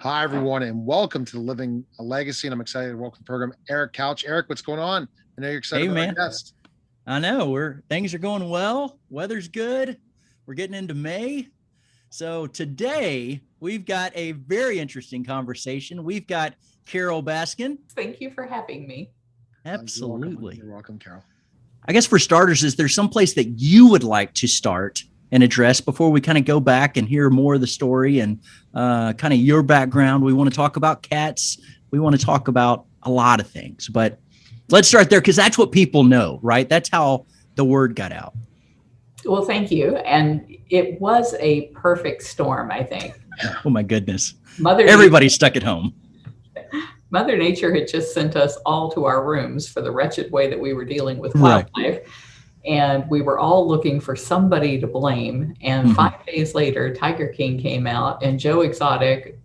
Hi, everyone, and welcome to Living a Legacy. And I'm excited to welcome to the program Eric Couch. Eric, what's going on? I know you're excited Hey, about our man. guest. I know things are going well. Weather's good. We're getting into May. So today we've got a very interesting conversation. We've got Carol Baskin. Thank you for having me. Absolutely. You're welcome, Carol. I guess for starters, is there some place that you would like to start and address before we kind of go back and hear more of the story and kind of your background? We want to talk about cats. We want to talk about a lot of things, but let's start there because that's what people know, right? That's how the word got out. Well, thank you. And it was a perfect storm, I think. Oh, my goodness. Everybody's stuck at home. Mother Nature had just sent us all to our rooms for the wretched way that we were dealing with wildlife. Right. And we were all looking for somebody to blame. And 5 days later, Tiger King came out and Joe Exotic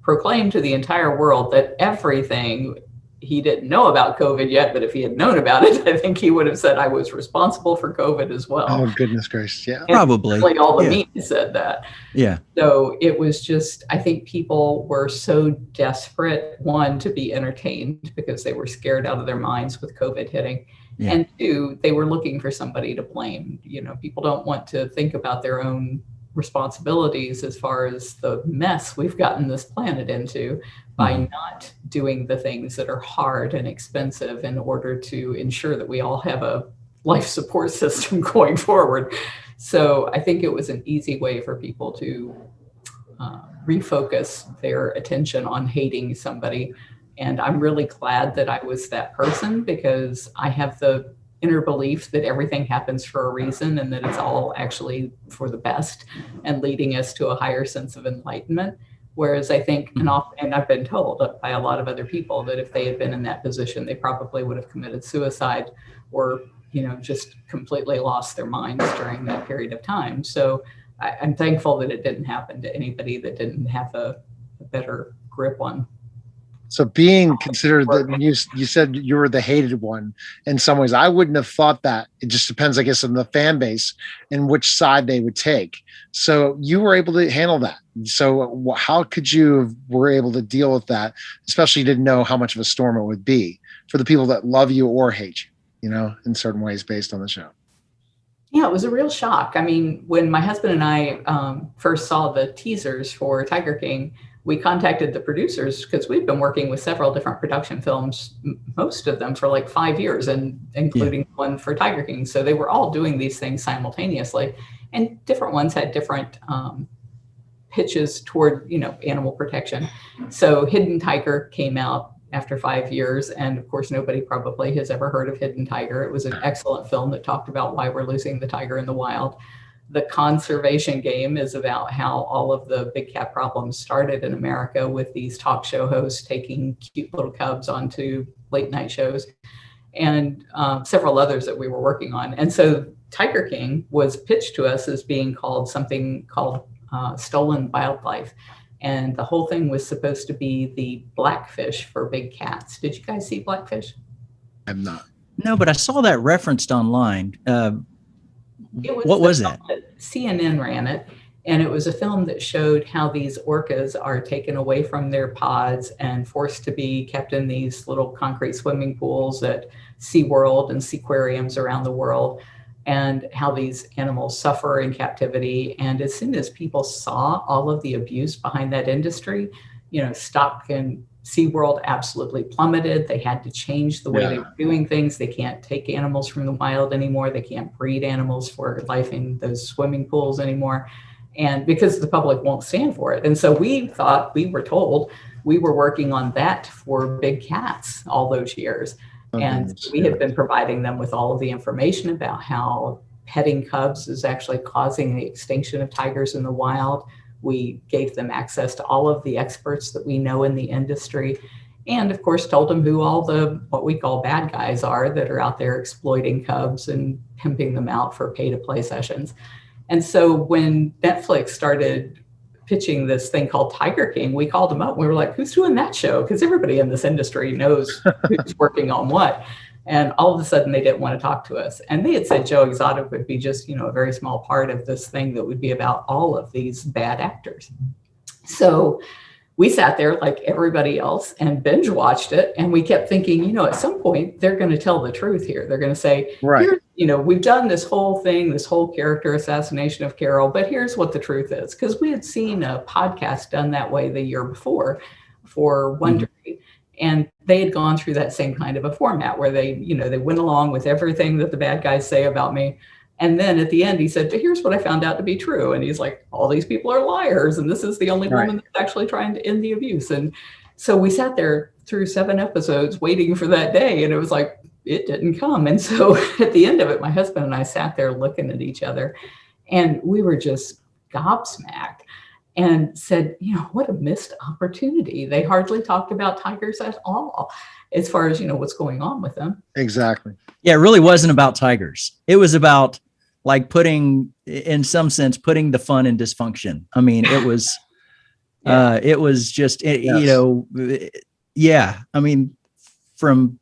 proclaimed to the entire world that everything, he didn't know about COVID yet, but if he had known about it, I think he would have said I was responsible for COVID as well. Oh, goodness gracious. Yeah. And probably. All the media said that. Yeah. So it was just, I think people were so desperate, one, to be entertained because they were scared out of their minds with COVID hitting. Yeah. And two, they were looking for somebody to blame. You know, people don't want to think about their own responsibilities as far as the mess we've gotten this planet into by not doing the things that are hard and expensive in order to ensure that we all have a life support system going forward. So I think it was an easy way for people to refocus their attention on hating somebody. And I'm really glad that I was that person because I have the inner belief that everything happens for a reason and that it's all actually for the best and leading us to a higher sense of enlightenment. Whereas I think, and I've been told by a lot of other people that if they had been in that position, they probably would have committed suicide or, just completely lost their minds during that period of time. So I'm thankful that it didn't happen to anybody that didn't have a better grip on. So being considered that you said you were the hated one in some ways, I wouldn't have thought that. It just depends, I guess, on the fan base and which side they would take. So you were able to handle that. So how could you were able to deal with that? Especially you didn't know how much of a storm it would be for the people that love you or hate you, in certain ways based on the show. Yeah, it was a real shock. I mean, when my husband and I first saw the teasers for Tiger King, we contacted the producers because we've been working with several different production films, most of them for like 5 years, and including one for Tiger King. So they were all doing these things simultaneously, and different ones had different pitches toward, animal protection. So Hidden Tiger came out after 5 years. And of course, nobody probably has ever heard of Hidden Tiger. It was an excellent film that talked about why we're losing the tiger in the wild. The Conservation Game is about how all of the big cat problems started in America with these talk show hosts taking cute little cubs onto late night shows and several others that we were working on. And so Tiger King was pitched to us as being called something called Stolen Wildlife. And the whole thing was supposed to be the Blackfish for big cats. Did you guys see Blackfish? I'm not. No, but I saw that referenced online. What was that? CNN ran it, and it was a film that showed how these orcas are taken away from their pods and forced to be kept in these little concrete swimming pools at SeaWorld and seaquariums around the world, and how these animals suffer in captivity. And as soon as people saw all of the abuse behind that industry, stock and SeaWorld absolutely plummeted. They had to change the way they were doing things. They can't take animals from the wild anymore. They can't breed animals for life in those swimming pools anymore. And because the public won't stand for it. And so we were told we were working on that for big cats all those years. And we had been providing them with all of the information about how petting cubs is actually causing the extinction of tigers in the wild. We gave them access to all of the experts that we know in the industry. And of course, told them who all the, what we call bad guys are that are out there exploiting cubs and pimping them out for pay to play sessions. And so when Netflix started pitching this thing called Tiger King, we called them up and we were like, who's doing that show? Because everybody in this industry knows who's working on what. And all of a sudden they didn't want to talk to us. And they had said Joe Exotic would be just, a very small part of this thing that would be about all of these bad actors. So we sat there like everybody else and binge watched it. And we kept thinking, at some point they're going to tell the truth here. They're going to say, Right. here, we've done this whole thing, this whole character assassination of Carol, but here's what the truth is. Because we had seen a podcast done that way the year before for Wondery. And they had gone through that same kind of a format where they went along with everything that the bad guys say about me. And then at the end, he said, here's what I found out to be true. And he's like, all these people are liars. And this is the only woman that's actually trying to end the abuse. And so we sat there through 7 episodes waiting for that day. And it was like, it didn't come. And so at the end of it, my husband and I sat there looking at each other and we were just gobsmacked and said, what a missed opportunity. They hardly talked about tigers at all as far as, what's going on with them. Exactly. Yeah, it really wasn't about tigers. It was about like in some sense, putting the fun in dysfunction. I mean, it was, it was just, yeah. I mean, from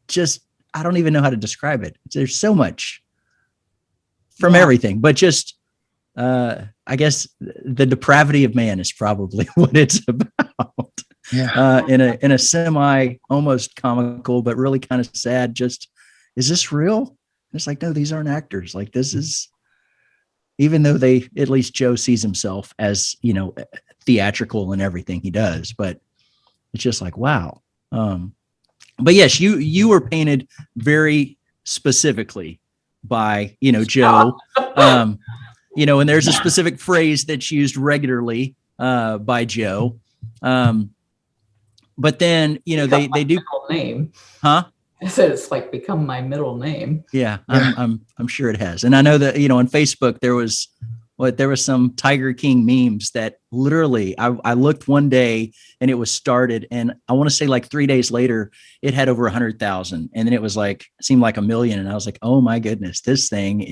just, I don't even know how to describe it. There's so much from everything, but just, I guess the depravity of man is probably what it's about. Yeah. In a semi almost comical, but really kind of sad. Just, is this real? It's like, no, these aren't actors. Like, this is, even though at least Joe sees himself as, theatrical in everything he does, but it's just like, wow. But yes, you were painted very specifically by, Joe, and there's a specific phrase that's used regularly, by Joe. But then, they do name, huh? I said it's like become my middle name. Yeah, I'm sure it has. And I know that, on Facebook, there was some Tiger King memes that literally I looked one day and it was started. And I want to say like 3 days later, it had over 100,000. And then it was like, it seemed like 1 million. And I was like, oh my goodness, this thing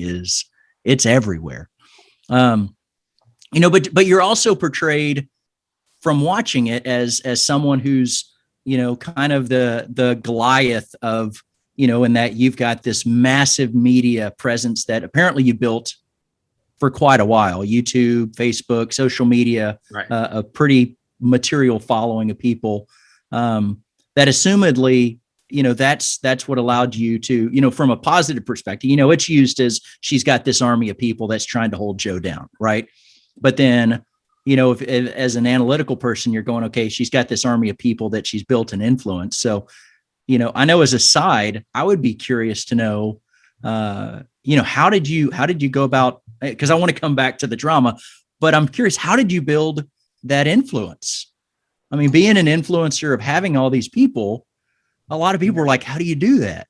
it's everywhere. But you're also portrayed from watching it as someone who's, kind of the Goliath of, in that you've got this massive media presence that apparently you built for quite a while, YouTube, Facebook, social media, a pretty material following of people, that assumedly, that's what allowed you to, from a positive perspective, it's used as she's got this army of people that's trying to hold Joe down. Right. But then, if as an analytical person, you're going, okay, she's got this army of people that she's built an influence. So, I know as a side, I would be curious to know, how did you go about, because I want to come back to the drama, but I'm curious, how did you build that influence? I mean, being an influencer of having all these people, a lot of people were like, how do you do that?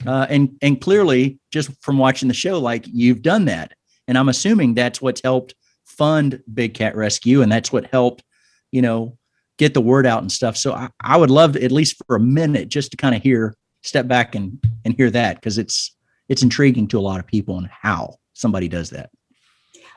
And clearly just from watching the show, like you've done that. And I'm assuming that's what's helped fund Big Cat Rescue. And that's what helped, get the word out and stuff. So I would love to, at least for a minute, just to kind of step back and hear that, because it's intriguing to a lot of people and how somebody does that.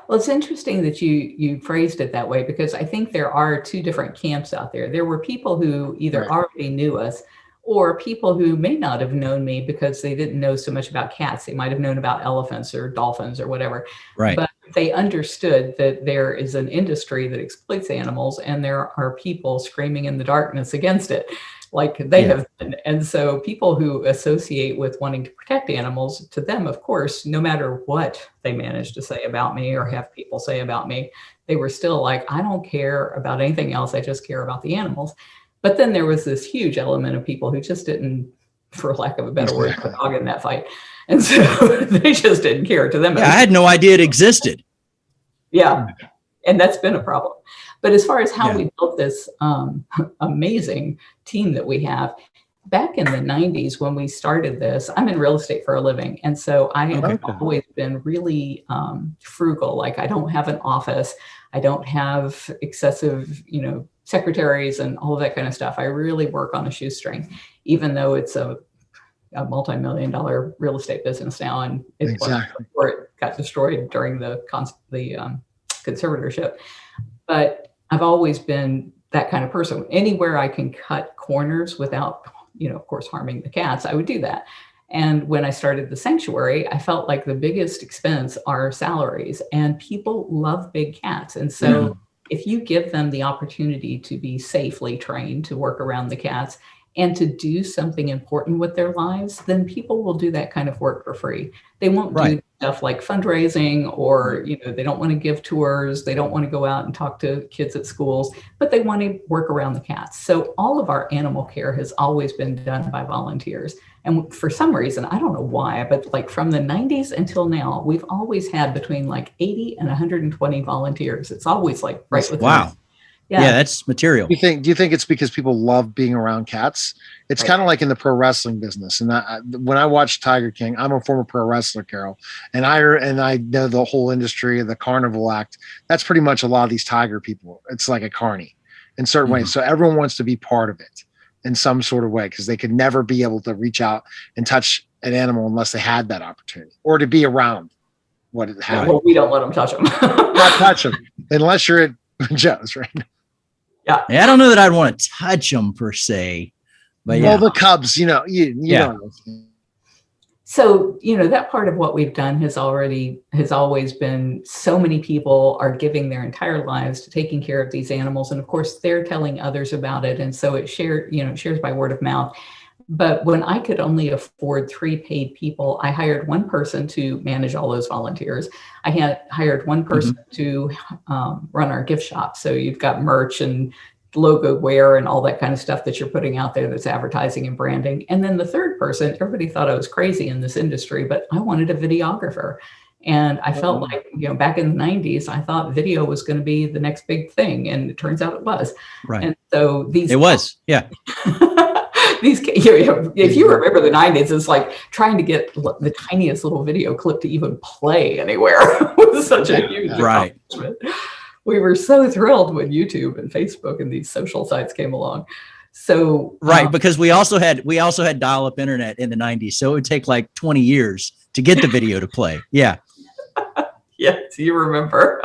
Well, it's interesting that you phrased it that way, because I think there are 2 different camps out there. There were people who either already knew us, or people who may not have known me because they didn't know so much about cats. They might have known about elephants or dolphins or whatever. Right. But they understood that there is an industry that exploits animals, and there are people screaming in the darkness against it, like they have been. And so people who associate with wanting to protect animals, to them, of course, no matter what they managed to say about me or have people say about me, they were still like, I don't care about anything else. I just care about the animals. But then there was this huge element of people who just didn't, for lack of a better word, put a dog in that fight. And so they just didn't care. To them, I had no idea it existed. Yeah. And that's been a problem. But as far as how we built this amazing team that we have, back in the 90s when we started this, I'm in real estate for a living. And so I have always been really frugal. Like, I don't have an office. I don't have excessive, secretaries and all of that kind of stuff. I really work on a shoestring, even though it's a multi-million-dollar real estate business now. And it got destroyed during the conservatorship. But I've always been that kind of person. Anywhere I can cut corners without, of course, harming the cats, I would do that. And when I started the sanctuary, I felt like the biggest expense are salaries, and people love big cats. And so if you give them the opportunity to be safely trained to work around the cats and to do something important with their lives, then people will do that kind of work for free. They won't do stuff like fundraising, or they don't want to give tours, they don't want to go out and talk to kids at schools, but they want to work around the cats. So all of our animal care has always been done by volunteers. And for some reason, I don't know why, but like from the 90s until now, we've always had between like 80 and 120 volunteers. It's always like right with wow. Yeah, that's material. Do you think it's because people love being around cats? It's kind of like in the pro wrestling business. And when I watch Tiger King, I'm a former pro wrestler, Carol, and I know the whole industry, the carnival act. That's pretty much a lot of these tiger people. It's like a carny in certain ways. So everyone wants to be part of it in some sort of way, because they could never be able to reach out and touch an animal unless they had that opportunity, or to be around what it had. Well, we don't let them touch them. Not touch them unless you're at Joe's, right? Yeah. I don't know that I'd want to touch them per se, but well, the cubs, you know. So, that part of what we've done has always been, so many people are giving their entire lives to taking care of these animals. And of course, they're telling others about it. And so it shares by word of mouth. But when I could only afford 3 paid people, I hired one person to manage all those volunteers. I had hired one person to run our gift shop. So you've got merch and logo wear and all that kind of stuff that you're putting out there that's advertising and branding. And then the third person, everybody thought I was crazy in this industry, but I wanted a videographer. And I felt like, back in the 90s, I thought video was going to be the next big thing. And it turns out it was. Right. And so it was. Yeah. If you remember the 90s, it's like trying to get the tiniest little video clip to even play anywhere. It was such a huge accomplishment. We were so thrilled when YouTube and Facebook and these social sites came along. So because we also had dial-up internet in the 90s, so it would take like 20 years to get the video to play. Yeah. Yes, you remember.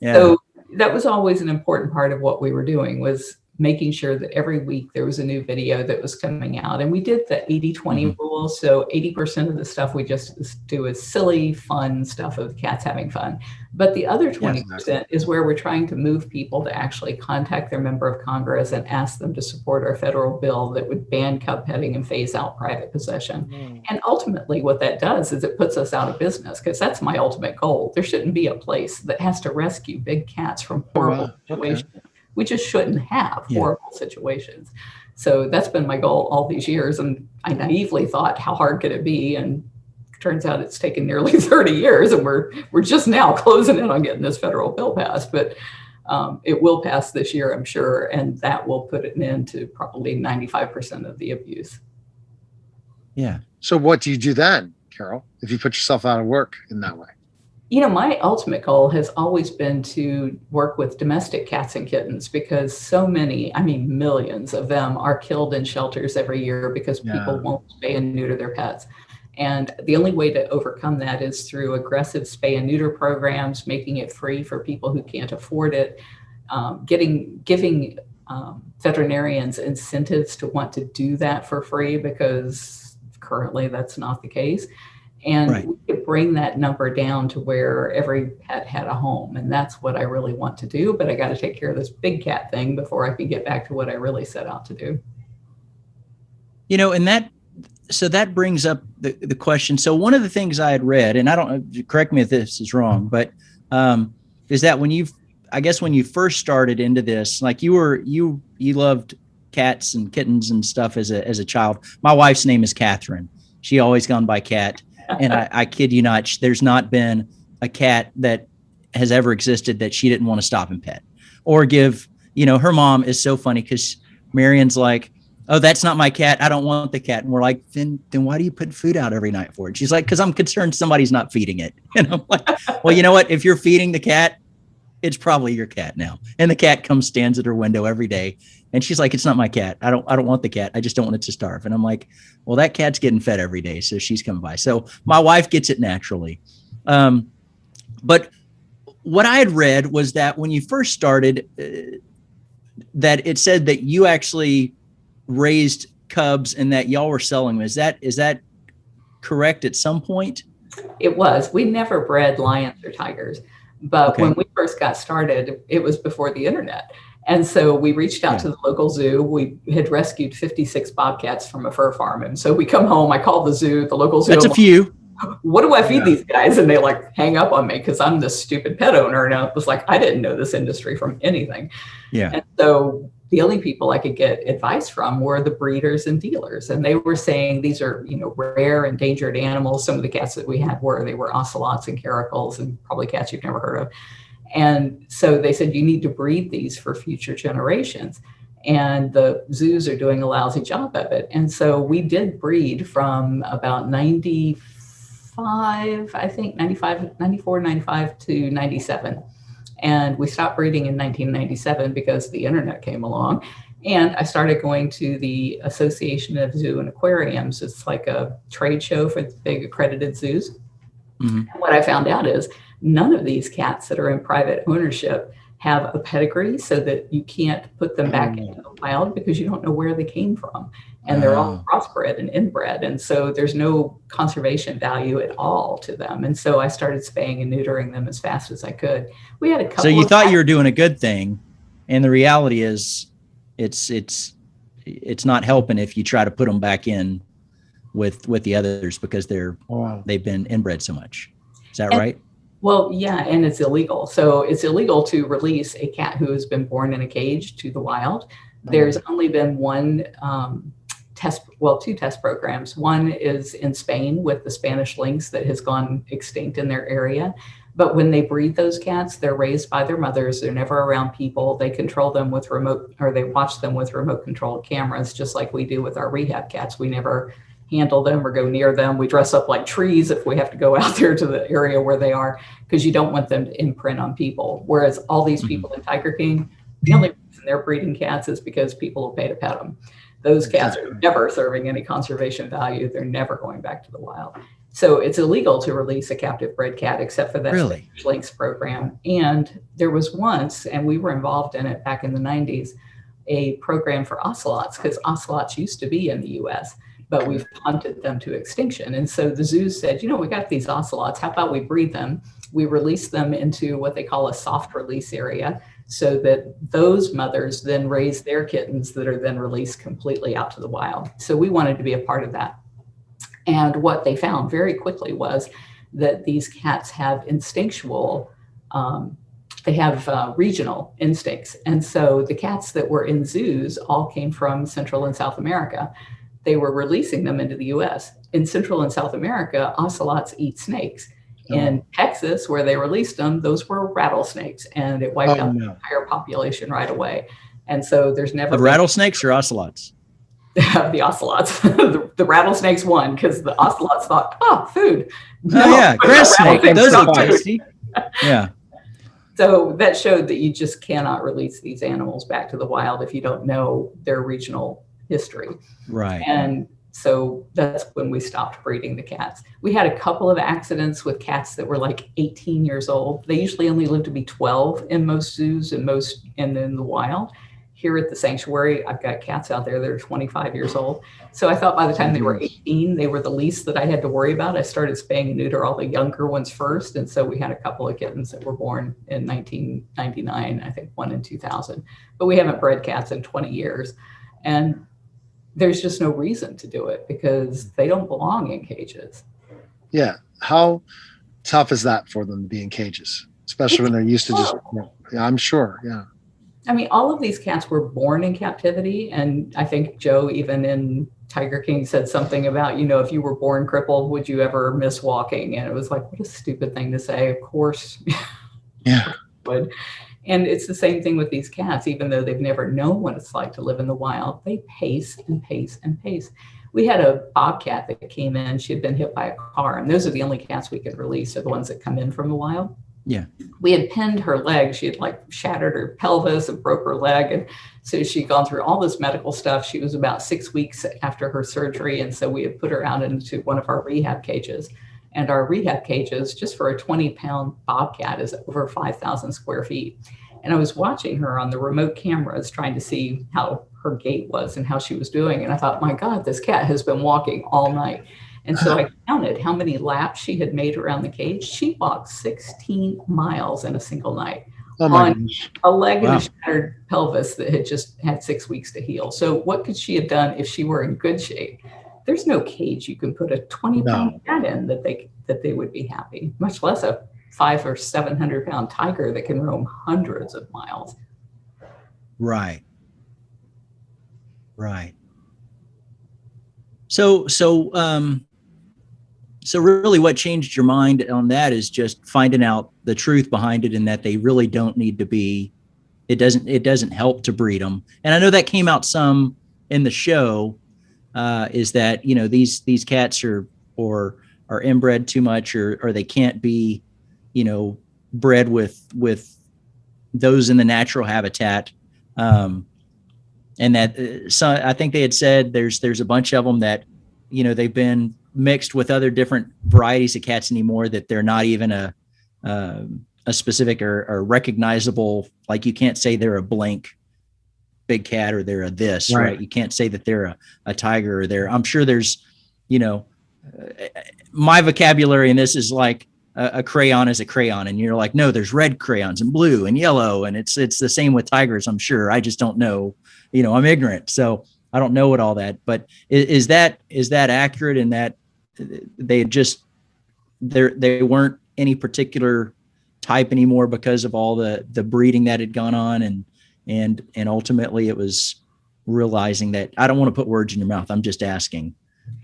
Yeah. So that was always an important part of what we were doing, was making sure that every week there was a new video that was coming out. And we did the 80-20 rule. So 80% of the stuff we just do is silly, fun stuff of cats having fun. But the other 20% is where we're trying to move people to actually contact their member of Congress and ask them to support our federal bill that would ban cub petting and phase out private possession. And ultimately what that does is it puts us out of business, because that's my ultimate goal. There shouldn't be a place that has to rescue big cats from horrible situations. We just shouldn't have horrible situations. So that's been my goal all these years. And I naively thought, how hard could it be? And it turns out it's taken nearly 30 years, and we're just now closing in on getting this federal bill passed. But it will pass this year, I'm sure. And that will put an end to probably 95% of the abuse. Yeah. So what do you do then, Carol, if you put yourself out of work in that way? My ultimate goal has always been to work with domestic cats and kittens, because so many, millions of them are killed in shelters every year because people won't spay and neuter their pets. And the only way to overcome that is through aggressive spay and neuter programs, making it free for people who can't afford it, giving veterinarians incentives to want to do that for free, because currently that's not the case. And we could bring that number down to where every pet had a home. And that's what I really want to do. But I got to take care of this big cat thing before I can get back to what I really set out to do. And that brings up the question. So one of the things I had read, and I don't, correct me if this is wrong, but is that when you first started into this, like you loved cats and kittens and stuff as a child. My wife's name is Catherine. She always gone by Cat. And I kid you not, there's not been a cat that has ever existed that she didn't want to stop and pet or give. Her mom is so funny, because Marion's like, oh, that's not my cat. I don't want the cat. And we're like, then why do you put food out every night for it? She's like, because I'm concerned somebody's not feeding it. And I'm like, well, you know what? If you're feeding the cat, it's probably your cat now. And the cat stands at her window every day. And she's like, it's not my cat. I don't want the cat. I just don't want it to starve. And I'm like, well, that cat's getting fed every day. So she's coming by. So my wife gets it naturally. But what I had read was that when you first started, that it said that you actually raised cubs and that y'all were selling them. Is that correct at some point? It was. We never bred lions or tigers. But Okay. when we first got started, it was before the internet. And so we reached out to the local zoo. We had rescued 56 bobcats from a fur farm. And so we come home, I called the zoo, the local zoo. That's a few. What do I feed these guys? And they like hang up on me because I'm this stupid pet owner. And I was like, I didn't know this industry from anything. Yeah. And so the only people I could get advice from were the breeders and dealers. And they were saying these are, rare endangered animals. Some of the cats that we had they were ocelots and caracals and probably cats you've never heard of. And so they said, you need to breed these for future generations. And the zoos are doing a lousy job of it. And so we did breed from about 95, I think 94, 95 to 97. And we stopped breeding in 1997 because the internet came along. And I started going to the Association of Zoo and Aquariums. It's like a trade show for the big accredited zoos. Mm-hmm. And what I found out is none of these cats that are in private ownership have a pedigree, so that you can't put them back into the wild because you don't know where they came from. And they're all crossbred and inbred. And so there's no conservation value at all to them. And so I started spaying and neutering them as fast as I could. We had a couple. So you thought you were doing a good thing. And the reality is it's not helping if you try to put them back in with the others because they've been inbred so much. Is that right? Well, yeah, and it's illegal. So it's illegal to release a cat who has been born in a cage to the wild. There's only been two test programs. One is in Spain with the Spanish lynx that has gone extinct in their area. But when they breed those cats, they're raised by their mothers. They're never around people. They control them with they watch them with remote controlled cameras, just like we do with our rehab cats. We never handle them or go near them. We dress up like trees if we have to go out there to the area where they are, because you don't want them to imprint on people. Whereas all these people in Tiger King, the only reason they're breeding cats is because people will pay to pet them. Those cats are never serving any conservation value. They're never going back to the wild. So it's illegal to release a captive bred cat except for that Spanish lynx program. And there was once, and we were involved in it back in the 90s, a program for ocelots, because ocelots used to be in the US. But we've hunted them to extinction. And so the zoos said, we got these ocelots. How about we breed them? We release them into what they call a soft release area so that those mothers then raise their kittens that are then released completely out to the wild. So we wanted to be a part of that. And what they found very quickly was that these cats have instinctual, regional instincts. And so the cats that were in zoos all came from Central and South America. They were releasing them into the US. In Central and South America, ocelots eat snakes. In Texas, where they released them, those were rattlesnakes, and it wiped out the entire population right away. And so there's never of rattlesnakes or ocelots? The ocelots. the rattlesnakes won because the ocelots thought, food. Grass snake. Those look tasty. Yeah. So that showed that you just cannot release these animals back to the wild if you don't know their regional history. Right. And so that's when we stopped breeding the cats. We had a couple of accidents with cats that were like 18 years old. They usually only live to be 12 in most zoos and in the wild. Here at the sanctuary, I've got cats out there that are 25 years old. So I thought by the time they were 18, they were the least that I had to worry about. I started spaying and neuter all the younger ones first. And so we had a couple of kittens that were born in 1999, I think one in 2000. But we haven't bred cats in 20 years. And there's just no reason to do it because they don't belong in cages. Yeah. How tough is that for them to be in cages, especially when they're used to just, I'm sure. Yeah. I mean, all of these cats were born in captivity. And I think Joe, even in Tiger King, said something about, if you were born crippled, would you ever miss walking? And it was like, what a stupid thing to say. Of course. Yeah. Would. And it's the same thing with these cats. Even though they've never known what it's like to live in the wild, they pace and pace and pace. We had a bobcat that came in. She had been hit by a car. And those are the only cats we could release, are the ones that come in from the wild. Yeah. We had pinned her leg. She had shattered her pelvis and broke her leg. And so she'd gone through all this medical stuff. She was about 6 weeks after her surgery. And so we had put her out into one of our rehab cages. And our rehab cages, just for a 20-pound bobcat, is over 5,000 square feet. And I was watching her on the remote cameras, trying to see how her gait was and how she was doing. And I thought, my God, this cat has been walking all night. And so I counted how many laps she had made around the cage. She walked 16 miles in a single night Oh my on gosh. a leg and Wow. a shattered pelvis that had just had 6 weeks to heal. So what could she have done if she were in good shape? There's no cage you can put a 20-pound cat in that they would be happy, much less a 500 or 700-pound tiger that can roam hundreds of miles. Right. Right. So really what changed your mind on that is just finding out the truth behind it, and that they really don't need to be, it doesn't help to breed them. And I know that came out some in the show, is that, you know, these cats are inbred too much, or they can't be, you know, bred with those in the natural habitat. And that, so I think they had said there's a bunch of them that, you know, they've been mixed with other different varieties of cats anymore, that they're not even a specific or recognizable. Like, you can't say they're a blank big cat or they're a this, right? You can't say that they're a tiger, or I'm sure there's, you know, my vocabulary in this is like a crayon is a crayon, and you're like, no, there's red crayons and blue and yellow, and it's the same with tigers. I'm sure. I just don't know, you know, I'm ignorant, so I don't know what all that. But is that accurate in that they weren't any particular type anymore because of all the breeding that had gone on, and ultimately it was realizing that, I don't want to put words in your mouth, I'm just asking.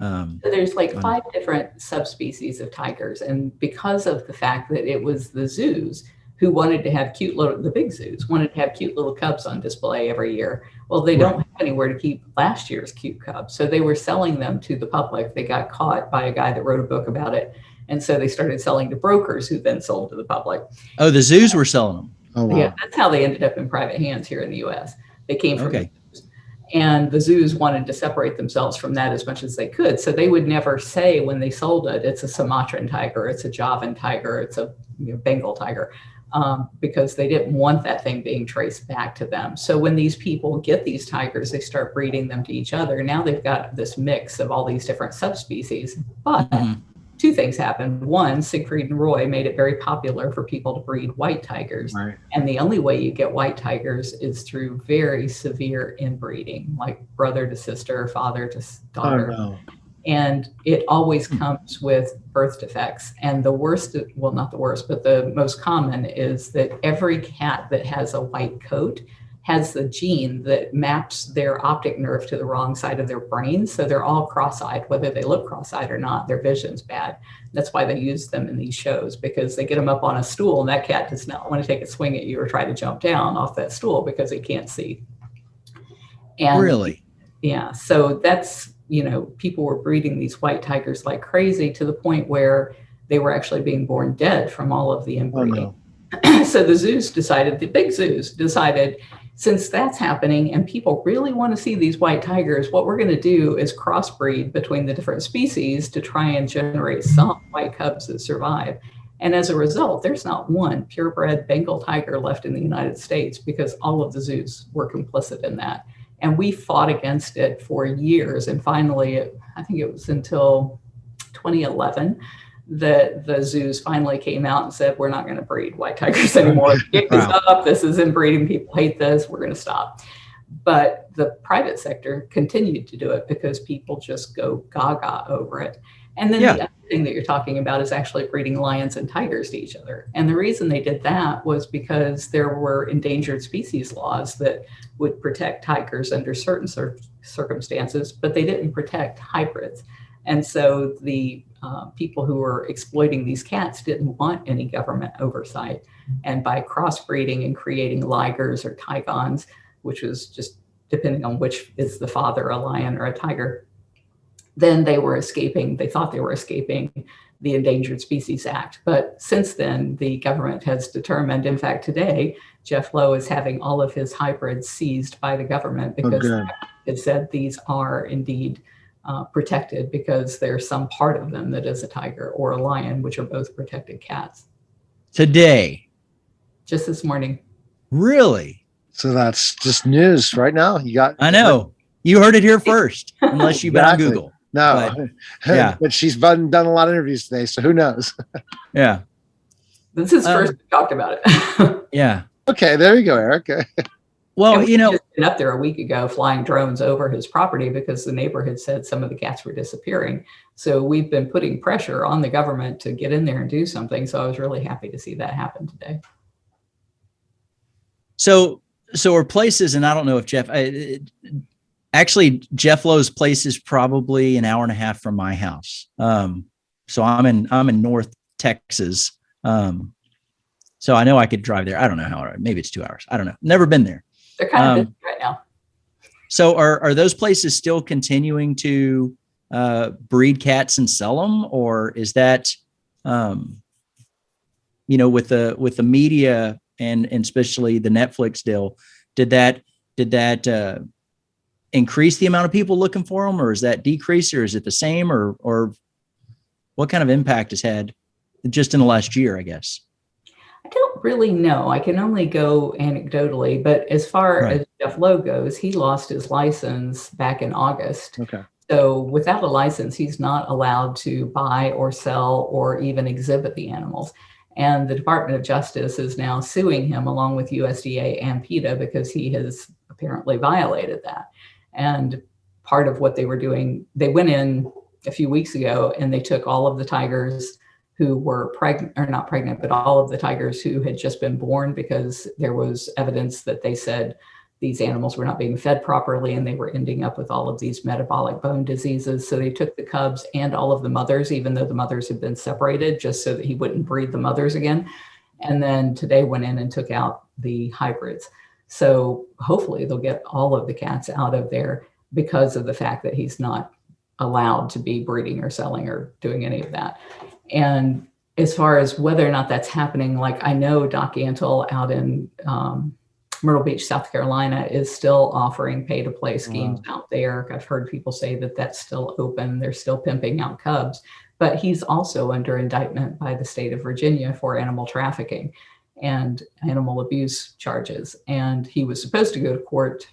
So there's like 5 different subspecies of tigers, and because of the fact that it was the zoos who wanted to have the big zoos wanted to have cute little cubs on display every year. Well, they don't have anywhere to keep last year's cute cubs, so they were selling them to the public. They got caught by a guy that wrote a book about it, and so they started selling to brokers, who then sold to the public. Oh, the zoos were selling them. Oh, wow. Yeah, that's how they ended up in private hands here in the U.S. They came from the zoos, and the zoos wanted to separate themselves from that as much as they could. So they would never say when they sold it, it's a Sumatran tiger, it's a Javan tiger, it's a Bengal tiger, because they didn't want that thing being traced back to them. So when these people get these tigers, they start breeding them to each other. Now they've got this mix of all these different subspecies. But 2 things happened. One, Siegfried and Roy made it very popular for people to breed white tigers. Right. And the only way you get white tigers is through very severe inbreeding, like brother to sister, father to daughter. Oh, no. And it always comes with birth defects. And the worst, well, not the worst, but the most common is that every cat that has a white coat has the gene that maps their optic nerve to the wrong side of their brain. So they're all cross-eyed, whether they look cross-eyed or not, their vision's bad. That's why they use them in these shows, because they get them up on a stool and that cat does not want to take a swing at you or try to jump down off that stool because it can't see. And Really? Yeah. So that's, you know, people were breeding these white tigers like crazy, to the point where they were actually being born dead from all of the inbreeding. Oh, no. So the big zoos decided, since that's happening and people really want to see these white tigers, what we're going to do is crossbreed between the different species to try and generate some white cubs that survive. And as a result, there's not one purebred Bengal tiger left in the United States, because all of the zoos were complicit in that. And we fought against it for years. And finally, I think it was until 2011 that the zoos finally came out and said, we're not going to breed white tigers anymore. Get this up. This is inbreeding. People hate this. We're going to stop. But the private sector continued to do it because people just go gaga over it. And then the other thing that you're talking about is actually breeding lions and tigers to each other. And the reason they did that was because there were endangered species laws that would protect tigers under certain circumstances, but they didn't protect hybrids. And so the people who were exploiting these cats didn't want any government oversight. And by crossbreeding and creating ligers or tigons, which was just depending on which is the father, a lion or a tiger, then they thought they were escaping the Endangered Species Act. But since then, the government has determined, in fact, today, Jeff Lowe is having all of his hybrids seized by the government because it said these are indeed protected, because there's some part of them that is a tiger or a lion, which are both protected cats. Today? Just this morning. Really? So that's just news right now. I know. You heard it here first, unless you've been on Google. No, yeah. but she's done a lot of interviews today, so who knows? Yeah. This is first we talked about it. Yeah. Okay, there you go, Eric. Well, we just been up there a week ago flying drones over his property because the neighbor had said some of the cats were disappearing. So we've been putting pressure on the government to get in there and do something. So I was really happy to see that happen today. So are places, and I don't know if actually Jeff Lowe's place is probably an hour and a half from my house. So I'm in North Texas. So I know I could drive there. I don't know how, maybe it's 2 hours. I don't know. Never been there. They're kind of busy right now. So are those places still continuing to breed cats and sell them, or is that, with the media and especially the Netflix deal, did that increase the amount of people looking for them, or is that decrease, or is it the same, or what kind of impact has had just in the last year, I guess? I don't really know. I can only go anecdotally, but as far as Jeff Lowe goes, he lost his license back in August. Okay. So without a license, he's not allowed to buy or sell or even exhibit the animals. And the Department of Justice is now suing him along with USDA and PETA because he has apparently violated that. And part of what they were doing, they went in a few weeks ago and they took all of the tigers who were pregnant, or not pregnant, but all of the tigers who had just been born, because there was evidence that they said these animals were not being fed properly and they were ending up with all of these metabolic bone diseases. So they took the cubs and all of the mothers, even though the mothers had been separated, just so that he wouldn't breed the mothers again. And then today went in and took out the hybrids. So hopefully they'll get all of the cats out of there because of the fact that he's not allowed to be breeding or selling or doing any of that. And as far as whether or not that's happening, like I know Doc Antle out in Myrtle Beach, South Carolina, is still offering pay to play schemes out there. I've heard people say that that's still open. They're still pimping out cubs, but he's also under indictment by the state of Virginia for animal trafficking and animal abuse charges. And he was supposed to go to court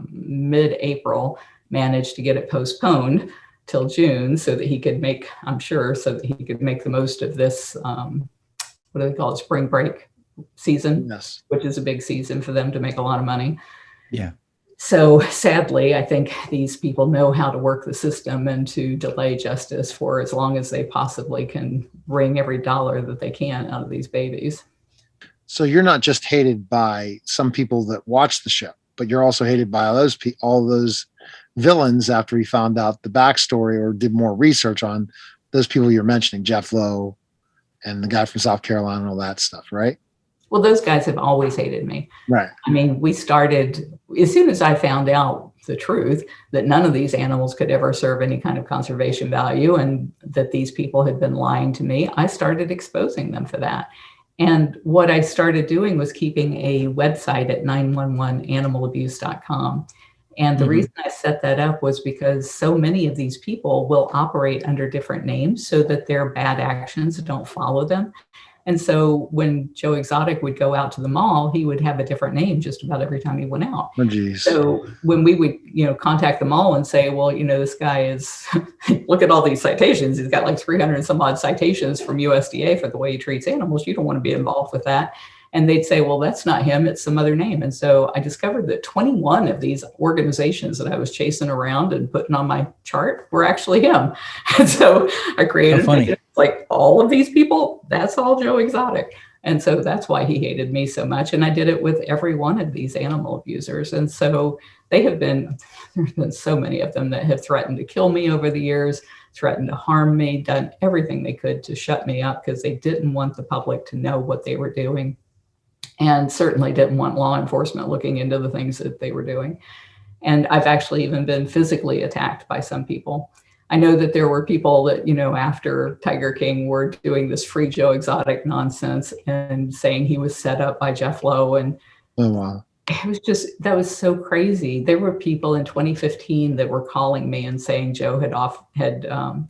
mid-April, managed to get it postponed till June so that he could make, I'm sure, so that he could make the most of this, what do they call it, spring break season, Yes. which is a big season for them to make a lot of money. Yeah. So sadly, I think these people know how to work the system and to delay justice for as long as they possibly can wring every dollar that they can out of these babies. So you're not just hated by some people that watch the show, but you're also hated by all those villains after he found out the backstory or did more research on those people you're mentioning, Jeff Lowe and the guy from South Carolina and all that stuff, right? Well, those guys have always hated me. Right. I mean, we started, as soon as I found out the truth that none of these animals could ever serve any kind of conservation value and that these people had been lying to me, I started exposing them for that. And what I started doing was keeping a website at 911animalabuse.com. And the reason I set that up was because so many of these people will operate under different names so that their bad actions don't follow them. And so when Joe Exotic would go out to the mall, he would have a different name just about every time he went out. Oh, geez. So when we would, contact the mall and say, well, this guy is, look at all these citations. He's got like 300 and some odd citations from USDA for the way he treats animals. You don't want to be involved with that. And they'd say, well, that's not him, it's some other name. And so I discovered that 21 of these organizations that I was chasing around and putting on my chart were actually him. And so I created like all of these people, that's all Joe Exotic. And so that's why he hated me so much. And I did it with every one of these animal abusers. And so there's been so many of them that have threatened to kill me over the years, threatened to harm me, done everything they could to shut me up because they didn't want the public to know what they were doing. And certainly didn't want law enforcement looking into the things that they were doing. And I've actually even been physically attacked by some people. I know that there were people that, after Tiger King were doing this free Joe Exotic nonsense and saying he was set up by Jeff Lowe. And oh, wow. It was that was so crazy. There were people in 2015 that were calling me and saying Joe had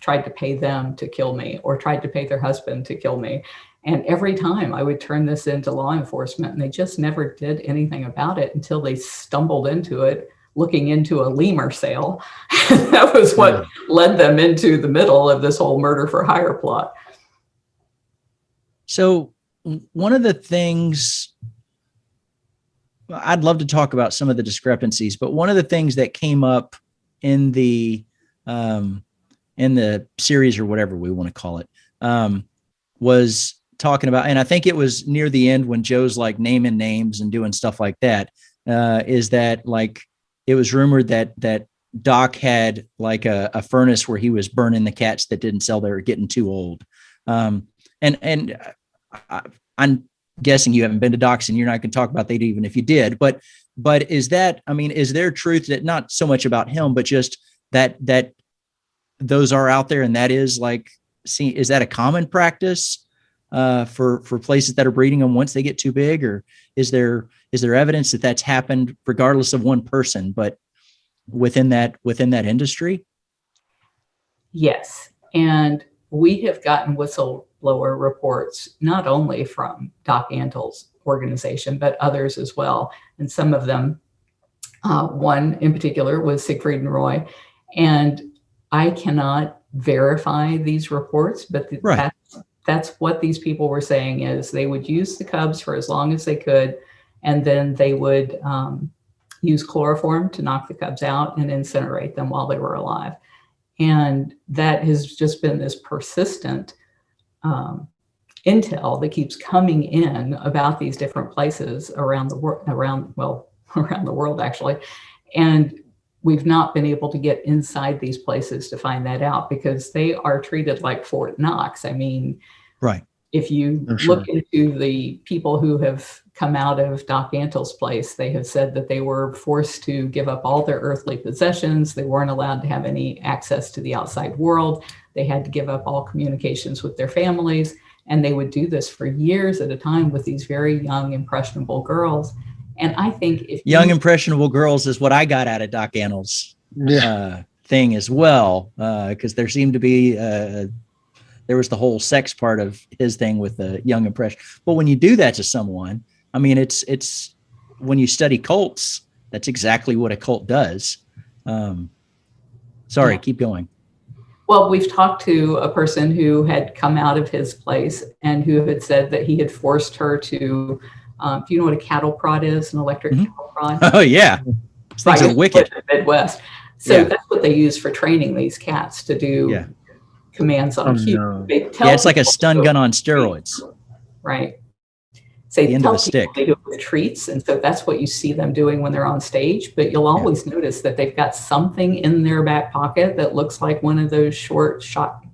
tried to pay them to kill me or tried to pay their husband to kill me. And every time I would turn this into law enforcement and they just never did anything about it until they stumbled into it looking into a lemur sale. That was what led them into the middle of this whole murder for hire plot. So one of the things, I'd love to talk about some of the discrepancies, but one of the things that came up in the series, or whatever we want to call it, was talking about, and I think it was near the end when Joe's like naming names and doing stuff like that, is that like it was rumored that Doc had like a furnace where he was burning the cats that didn't sell, they were getting too old. I'm guessing you haven't been to Doc's and you're not going to talk about that even if you did, but is that, I mean, is there truth that not so much about him, but just that those are out there, and that is like, is that a common practice for places that are breeding them once they get too big, or is there evidence that that's happened regardless of one person, but within that industry? Yes. And we have gotten whistleblower reports, not only from Doc Antle's organization, but others as well. And some of them, one in particular was Siegfried and Roy. And I cannot verify these reports, but that's what these people were saying, is they would use the cubs for as long as they could, and then they would use chloroform to knock the cubs out and incinerate them while they were alive. And that has just been this persistent intel that keeps coming in about these different places around the world actually. And we've not been able to get inside these places to find that out, because they are treated like Fort Knox. I mean, right. If you look into the people who have come out of Doc Antle's place, they have said that they were forced to give up all their earthly possessions. They weren't allowed to have any access to the outside world. They had to give up all communications with their families. And they would do this for years at a time with these very young, impressionable girls. And I think if young, impressionable girls is what I got out of Doc Antle's thing as well, because there seemed to be there was the whole sex part of his thing with the young impression. But when you do that to someone, I mean, it's when you study cults, that's exactly what a cult does. Keep going. Well, we've talked to a person who had come out of his place and who had said that he had forced her to, do you know what a cattle prod is, an electric cattle prod? Oh, yeah. These things are wicked. In the Midwest. So that's what they use for training these cats to do commands on cue. No. It's like a stun gun on steroids. Right. Say the end of a stick. They do it with treats, and so that's what you see them doing when they're on stage. But you'll always notice that they've got something in their back pocket that looks like one of those short shot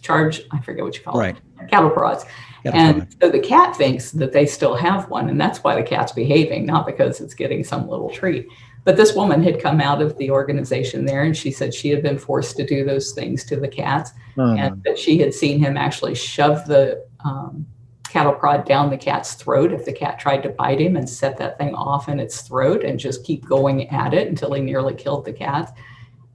charge. I forget what you call it. Cattle prods. So the cat thinks that they still have one, and that's why the cat's behaving, not because it's getting some little treat. But this woman had come out of the organization there, and she said she had been forced to do those things to the cats, and that she had seen him actually shove the cattle prod down the cat's throat if the cat tried to bite him, and set that thing off in its throat and just keep going at it until he nearly killed the cat.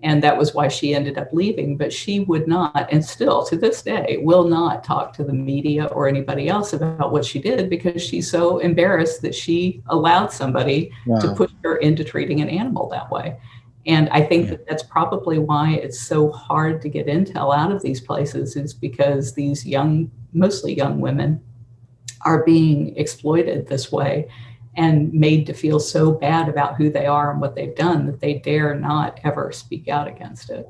And that was why she ended up leaving. But she would not, and still to this day, will not talk to the media or anybody else about what she did, because she's so embarrassed that she allowed somebody to push her into treating an animal that way. And I think that that's probably why it's so hard to get intel out of these places, is because these young, mostly young women, are being exploited this way and made to feel so bad about who they are and what they've done that they dare not ever speak out against it.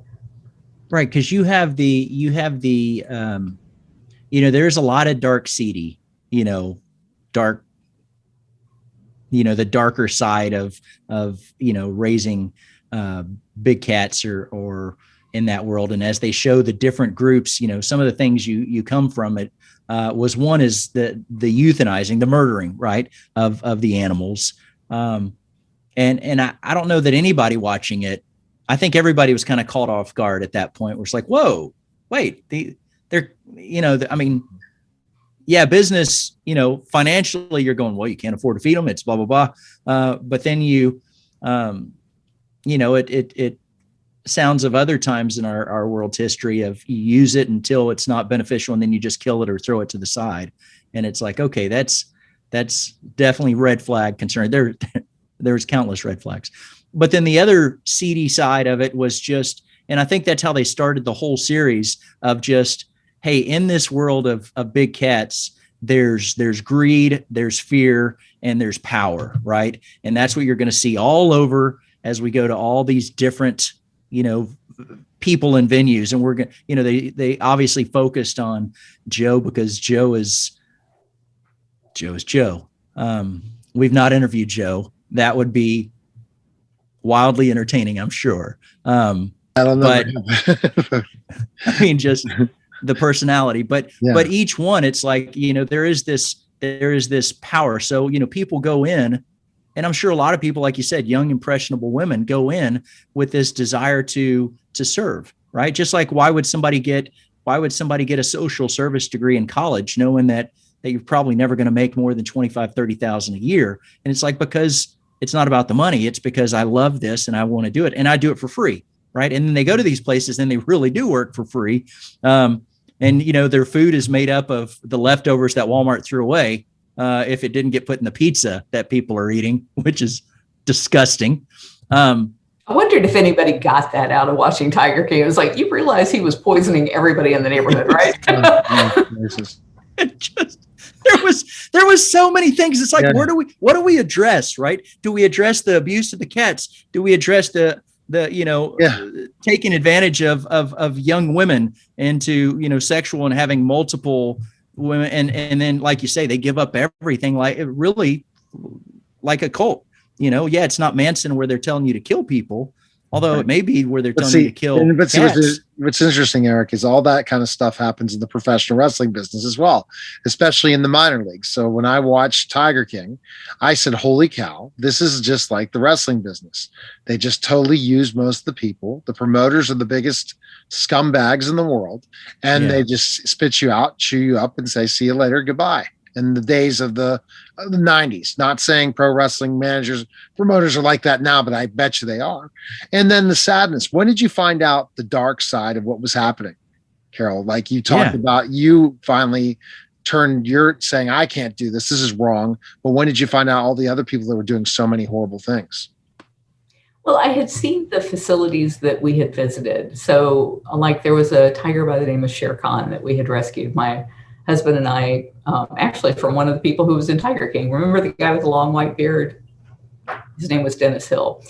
Right. Because you have the there's a lot of dark, seedy, the darker side of raising big cats or in that world. And as they show the different groups, some of the things you come from it, was one is the euthanizing, the murdering, right, of the animals. And I don't know that anybody watching it, I think everybody was kind of caught off guard at that point, where it's like, whoa, wait, business, financially you're going, well, you can't afford to feed them. It's blah, blah, blah. But then it sounds of other times in our world's history of you use it until it's not beneficial, and then you just kill it or throw it to the side. And it's like, okay, that's definitely red flag concern. there was countless red flags. But then the other seedy side of it was just, and I think that's how they started the whole series of just, hey, in this world of big cats, there's greed, there's fear, and there's power, right? And that's what you're going to see all over as we go to all these different, people and venues. And we're going to, they obviously focused on Joe because Joe is Joe. We've not interviewed Joe. That would be wildly entertaining, I'm sure. I don't know. But I mean, just the personality, but each one, it's like, there is this power. So, people go in, and I'm sure a lot of people, like you said, young, impressionable women go in with this desire to serve, right? Just like, why would somebody get a social service degree in college, knowing that you're probably never going to make more than 25, 30,000 a year. And it's like, because it's not about the money. It's because I love this and I want to do it, and I do it for free. Right. And then they go to these places and they really do work for free. And, their food is made up of the leftovers that Walmart threw away if it didn't get put in the pizza that people are eating, which is disgusting. I wondered if anybody got that out of watching Tiger King. It was like, you realize he was poisoning everybody in the neighborhood, right? There was so many things. It's like, what do we address? Right. Do we address the abuse of the cats? Do we address the taking advantage of young women into, sexual and having multiple women. And then, like you say, they give up everything, like it really like a cult, it's not Manson where they're telling you to kill people, although it may be where they're telling you to kill cats. What's interesting, Eric, is all that kind of stuff happens in the professional wrestling business as well, especially in the minor leagues. So when I watched Tiger King, I said, holy cow, this is just like the wrestling business. They just totally use most of the people. The promoters are the biggest scumbags in the world, and they just spit you out, chew you up, and say, see you later, goodbye. In the days of the 90s, not saying pro wrestling promoters are like that now, but I bet you they are. And then the sadness. When did you find out the dark side of what was happening, Carol? Like you talked about, you finally turned, you're saying, I can't do this. This is wrong. But when did you find out all the other people that were doing so many horrible things? Well, I had seen the facilities that we had visited. So like there was a tiger by the name of Shere Khan that we had rescued. My husband and I, actually from one of the people who was in Tiger King. Remember the guy with the long white beard? His name was Dennis Hill,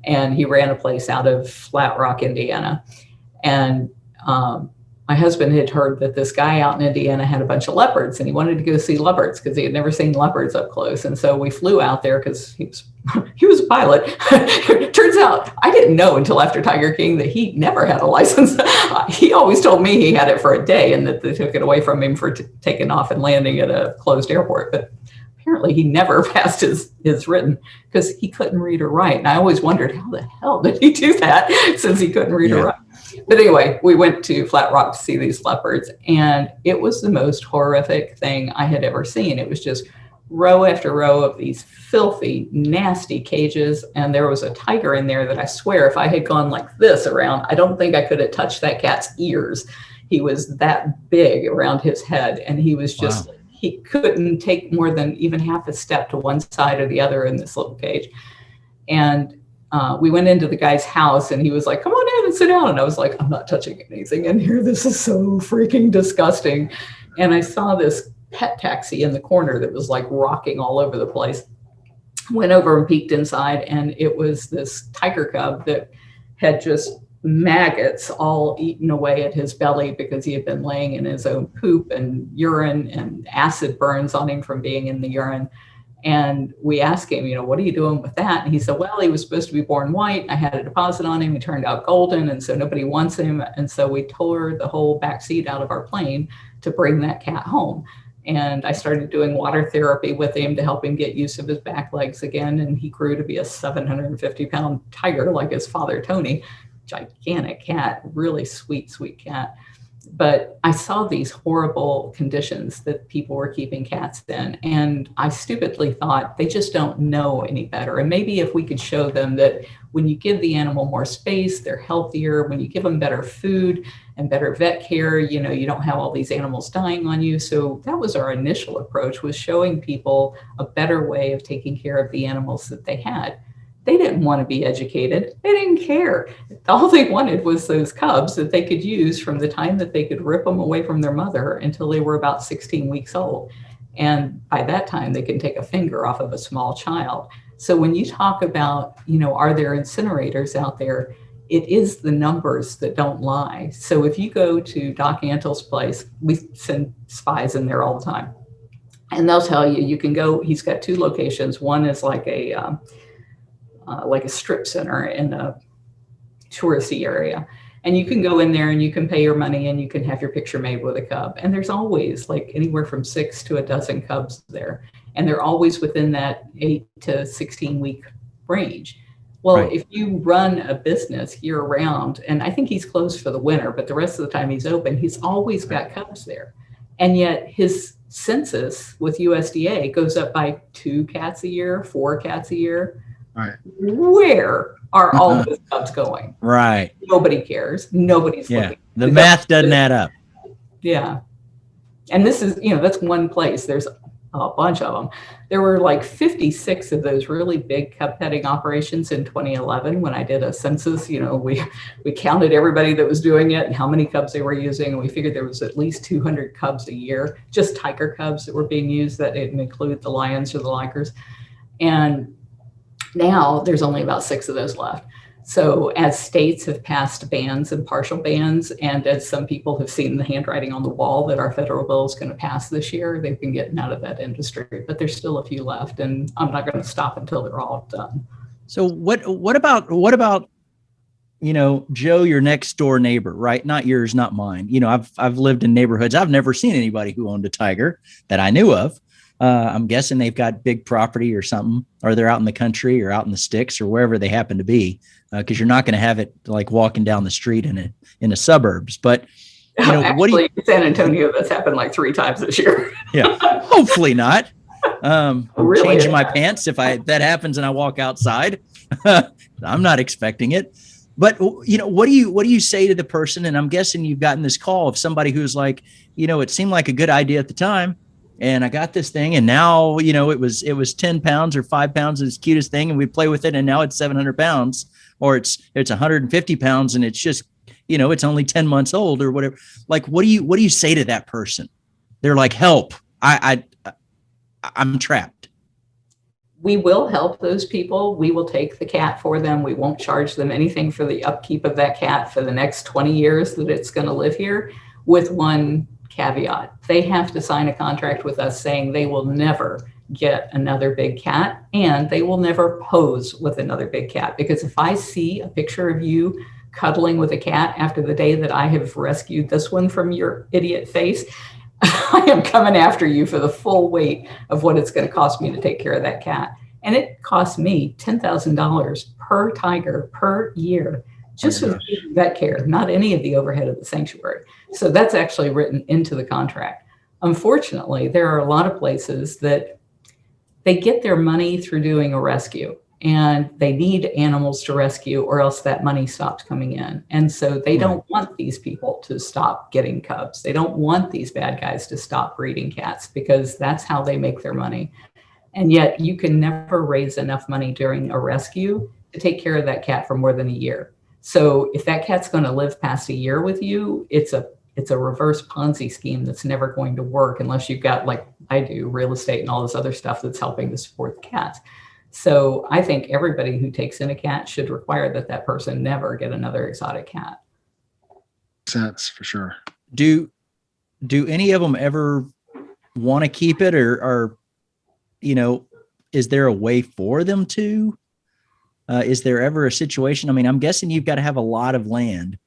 and he ran a place out of Flat Rock, Indiana. And my husband had heard that this guy out in Indiana had a bunch of leopards, and he wanted to go see leopards because he had never seen leopards up close. And so we flew out there because he was a pilot. Turns out I didn't know until after Tiger King that he never had a license. He always told me he had it for a day and that they took it away from him for taking off and landing at a closed airport. But apparently he never passed his written because he couldn't read or write. And I always wondered, how the hell did he do that since he couldn't read or write? But anyway, we went to Flat Rock to see these leopards, and it was the most horrific thing I had ever seen. It was just row after row of these filthy, nasty cages. And there was a tiger in there that I swear if I had gone like this around, I don't think I could have touched that cat's ears. He was that big around his head, and he was just, he couldn't take more than even half a step to one side or the other in this little cage. And we went into the guy's house, and he was like, come on in and sit down. And I was like, I'm not touching anything in here. This is so freaking disgusting. And I saw this pet taxi in the corner that was like rocking all over the place. Went over and peeked inside, and it was this tiger cub that had just maggots all eaten away at his belly because he had been laying in his own poop and urine, and acid burns on him from being in the urine. And we asked him, what are you doing with that? And he said, well, he was supposed to be born white. I had a deposit on him. He turned out golden. And so nobody wants him. And so we tore the whole back seat out of our plane to bring that cat home. And I started doing water therapy with him to help him get use of his back legs again. And he grew to be a 750-pound tiger like his father, Tony. Gigantic cat, really sweet, sweet cat. But I saw these horrible conditions that people were keeping cats in. And I stupidly thought they just don't know any better. And maybe if we could show them that when you give the animal more space, they're healthier. When you give them better food and better vet care, you know, you don't have all these animals dying on you. So that was our initial approach, was showing people a better way of taking care of the animals that they had. They didn't want to be educated. They didn't care. All they wanted was those cubs that they could use from the time that they could rip them away from their mother until they were about 16 weeks old. And by that time, they can take a finger off of a small child. So when you talk about, you know, are there incinerators out there? It is the numbers that don't lie. So if you go to Doc Antle's place, we send spies in there all the time. And they'll tell you, you can go, he's got two locations. One is like a strip center in a touristy area. And you can go in there and you can pay your money and you can have your picture made with a cub. And there's always like anywhere from 6 to a dozen cubs there. And they're always within that 8 to 16 week range. Well, Right. if you run a business year round, and I think he's closed for the winter, but the rest of the time he's open, he's always got cubs there. And yet his census with USDA goes up by 2 cats a year, 4 cats a year. Right. Where are all those cubs going? Right. Nobody cares. Nobody's Yeah. looking. The math doesn't add up. Yeah. And this is, you know, that's one place. There's a bunch of them. There were like 56 of those really big cub petting operations in 2011 when I did a census. You know, we counted everybody that was doing it and how many cubs they were using. And we figured there was at least 200 cubs a year, just tiger cubs that were being used. That didn't include the lions or the likers. And now there's only about 6 of those left. So as states have passed bans and partial bans, and as some people have seen the handwriting on the wall that our federal bill is going to pass this year, they've been getting out of that industry. But there's still a few left, and I'm not going to stop until they're all done. So what about you know, Joe, your next door neighbor, right? Not yours, not mine. You know, I've lived in neighborhoods. I've never seen anybody who owned a tiger that I knew of. I'm guessing they've got big property or something, or they're out in the country or out in the sticks or wherever they happen to be, because you're not going to have it like walking down the street in the suburbs. But you know, Actually, what do you? San Antonio, that's happened like 3 times this year. Yeah, hopefully not. Really? Changing my pants if that happens and I walk outside. I'm not expecting it. But you know, what do you say to the person? And I'm guessing you've gotten this call of somebody who's like, you know, it seemed like a good idea at the time, and I got this thing, and now, you know, it was 10 pounds or 5 pounds, is the cutest thing, and we play with it, and now it's 700 pounds, or it's 150 pounds, and it's just, you know, it's only 10 months old or whatever. Like, what do you say to that person? They're like, help! I'm trapped. We will help those people. We will take the cat for them. We won't charge them anything for the upkeep of that cat for the next 20 years that it's going to live here, with one caveat. They have to sign a contract with us saying they will never get another big cat, and they will never pose with another big cat. Because if I see a picture of you cuddling with a cat after the day that I have rescued this one from your idiot face, I am coming after you for the full weight of what it's going to cost me to take care of that cat. And it costs me $10,000 per tiger per year, just for vet care, not any of the overhead of the sanctuary. So that's actually written into the contract. Unfortunately, there are a lot of places that they get their money through doing a rescue, and they need animals to rescue, or else that money stops coming in. And so they don't want these people to stop getting cubs. They don't want these bad guys to stop breeding cats, because that's how they make their money. And yet you can never raise enough money during a rescue to take care of that cat for more than a year. So if that cat's going to live past a year with you, it's a reverse Ponzi scheme that's never going to work unless you've got, like I do, real estate and all this other stuff that's helping to support the cats. So I think everybody who takes in a cat should require that person never get another exotic cat. Sense for sure. Do any of them ever want to keep it, or you know, is there a way for them to? Is there ever a situation? I mean, I'm guessing you've got to have a lot of land.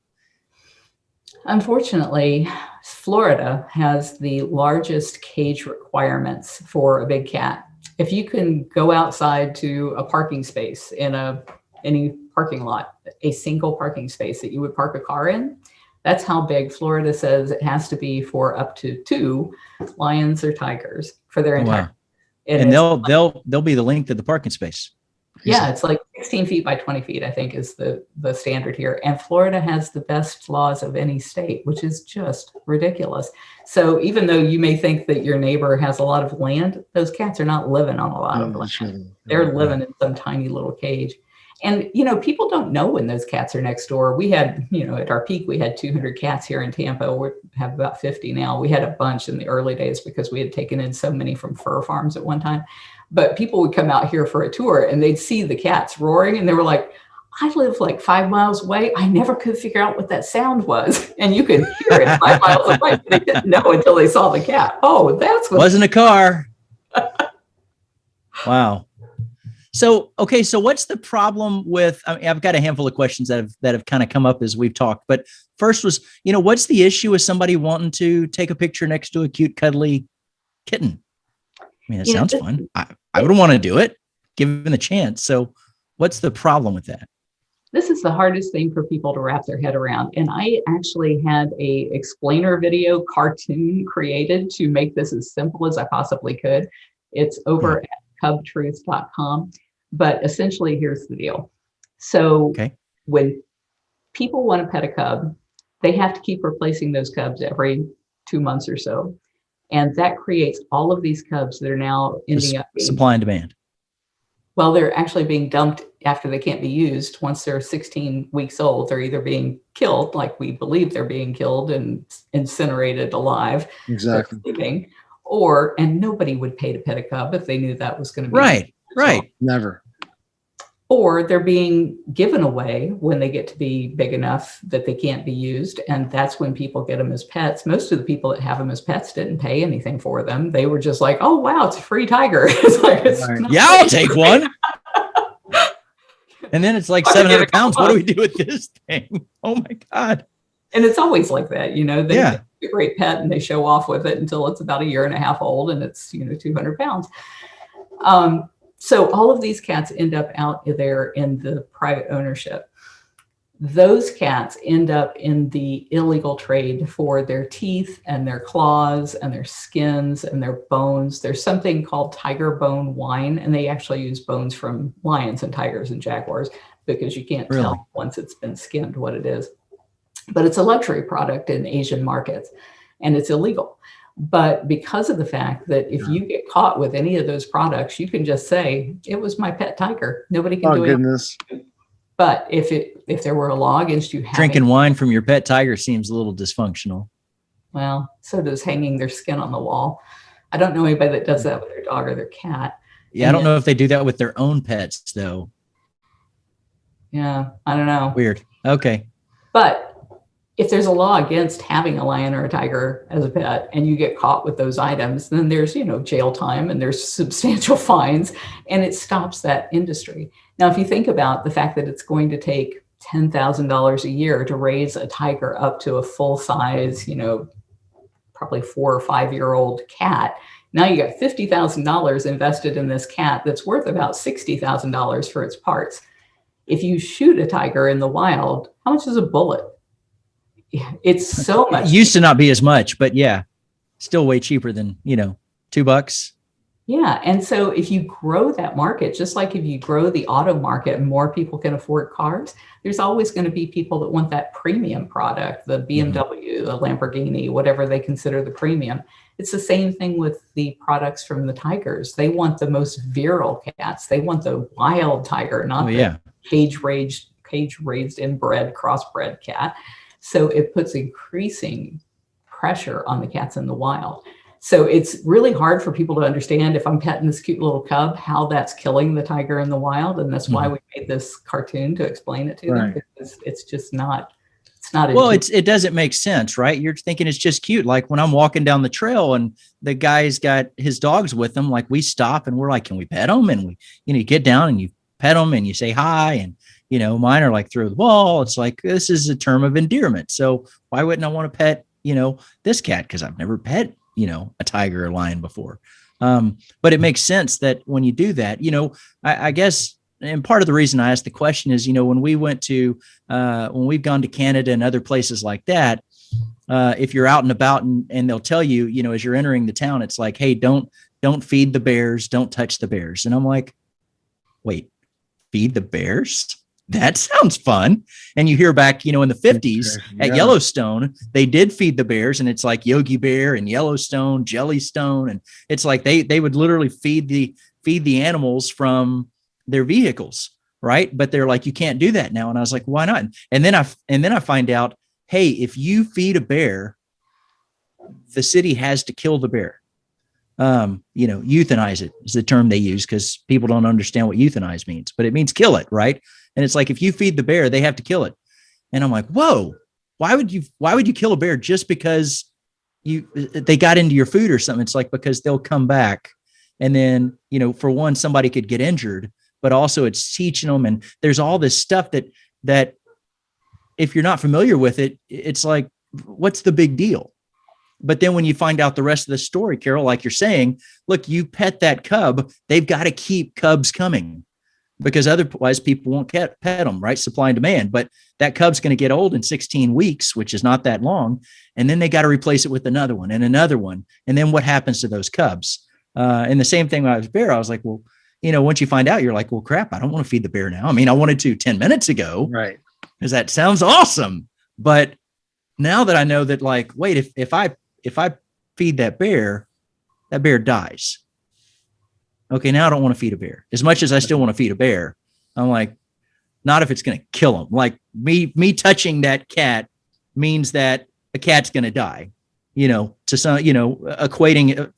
Unfortunately, Florida has the largest cage requirements for a big cat. If you can go outside to a parking space in any parking lot, a single parking space that you would park a car in, That's how big Florida says it has to be for up to 2 lions or tigers for their entire. Wow. And they'll be the length of the parking space. Yeah, it's like 16 feet by 20 feet, I think, is the standard here. And Florida has the best laws of any state, which is just ridiculous. So even though you may think that your neighbor has a lot of land, those cats are not living on a lot of land. They're living in some tiny little cage. And, people don't know when those cats are next door. We had, at our peak, we had 200 cats here in Tampa. We have about 50 now. We had a bunch in the early days because we had taken in so many from fur farms at one time. But people would come out here for a tour and they'd see the cats roaring and they were like, I live like 5 miles away. I never could figure out what that sound was. And you could hear it 5 miles away. They didn't know until they saw the cat. Oh, that's what. Wasn't a car. Wow. So what's the problem with, I've got a handful of questions that have kind of come up as we've talked, but first was, what's the issue with somebody wanting to take a picture next to a cute, cuddly kitten? I mean, it sounds fun. I would want to do it given the chance. So what's the problem with that? This is the hardest thing for people to wrap their head around. And I actually had a explainer video cartoon created to make this as simple as I possibly could. It's over at cubtruth.com. But essentially, here's the deal. So when people want to pet a cub, they have to keep replacing those cubs every 2 months or so. And that creates all of these cubs that are now ending up being, supply and demand. Well, they're actually being dumped after they can't be used. Once they're 16 weeks old, they're either being killed, like we believe they're being killed and incinerated alive. Exactly. Sleeping, and nobody would pay to pet a cub if they knew that was going to be right. Never. Or they're being given away when they get to be big enough that they can't be used. And that's when people get them as pets. Most of the people that have them as pets didn't pay anything for them. They were just like, oh, wow, it's a free tiger. It's like, I'll take one. And then it's like 700 pounds. What do we do with this thing? Oh, my God. And it's always like that. They have a great pet and they show off with it until it's about 1.5 years old and it's, 200 pounds. So all of these cats end up out there in the private ownership. Those cats end up in the illegal trade for their teeth and their claws and their skins and their bones. There's something called tiger bone wine, and they actually use bones from lions and tigers and jaguars because you can't tell once it's been skinned what it is. But it's a luxury product in Asian markets, and it's illegal. But because of the fact that if you get caught with any of those products, you can just say, it was my pet tiger. Nobody can do it. Goodness. But if there were a law against you drinking wine from your pet tiger seems a little dysfunctional. Well, so does hanging their skin on the wall. I don't know anybody that does that with their dog or their cat. Yeah, I don't know if they do that with their own pets, though. Yeah, I don't know. Weird. Okay. But if there's a law against having a lion or a tiger as a pet and you get caught with those items, then there's, jail time and there's substantial fines, and it stops that industry. Now, if you think about the fact that it's going to take $10,000 a year to raise a tiger up to a full size, probably 4 or 5 year old cat. Now you got $50,000 invested in this cat that's worth about $60,000 for its parts. If you shoot a tiger in the wild, how much is a bullet? It's so much. It used to not be as much, but yeah, still way cheaper than, $2. Yeah. And so if you grow that market, just like if you grow the auto market and more people can afford cars, there's always going to be people that want that premium product, the BMW, the Lamborghini, whatever they consider the premium. It's the same thing with the products from the tigers. They want the most virile cats. They want the wild tiger, not the cage-raised, inbred, crossbred cat. So it puts increasing pressure on the cats in the wild. So it's really hard for people to understand, if I'm petting this cute little cub, how that's killing the tiger in the wild. And that's why we made this cartoon to explain it to them, because it's just not, well, it doesn't make sense, right? You're thinking it's just cute. Like when I'm walking down the trail and the guy's got his dogs with him, like we stop and we're like, can we pet them? And we, you get down and you pet them and you say hi, and mine are like through the wall. It's like, this is a term of endearment. So why wouldn't I want to pet, this cat? Because I've never pet, a tiger or lion before. But it makes sense that when you do that, I guess and part of the reason I asked the question is, when we went to, when we've gone to Canada and other places like that, if you're out and about and they'll tell you, as you're entering the town, it's like, hey, don't feed the bears, don't touch the bears. And I'm like, wait, feed the bears? That sounds fun. And you hear back, in the 50s at Yellowstone, they did feed the bears, and it's like Yogi Bear and Yellowstone, Jellystone. And it's like they would literally feed the animals from their vehicles. Right. But they're like, you can't do that now. And I was like, why not? And then I find out, hey, if you feed a bear, the city has to kill the bear. Euthanize it is the term they use, because people don't understand what euthanize means, but it means kill it. Right. And it's like, if you feed the bear, they have to kill it. And I'm like, whoa, why would you kill a bear just because they got into your food or something? It's like, because they'll come back. And then, for one, somebody could get injured, but also it's teaching them. And there's all this stuff that if you're not familiar with it, it's like, what's the big deal? But then when you find out the rest of the story, Carol, like you're saying, look, you pet that cub, they've got to keep cubs coming, because otherwise people won't pet them, right? Supply and demand. But that cub's going to get old in 16 weeks, which is not that long. And then they got to replace it with another one and another one. And then what happens to those cubs? And the same thing when I was bear, I was like, well, once you find out, you're like, well, crap, I don't want to feed the bear now. I mean, I wanted to 10 minutes ago. Right. Because that sounds awesome. But now that I know that, like, wait, if I feed that bear dies. Okay, now I don't want to feed a bear. As much as I still want to feed a bear, I'm like, not if it's going to kill him. Like me touching that cat means that a cat's going to die, to some, equating,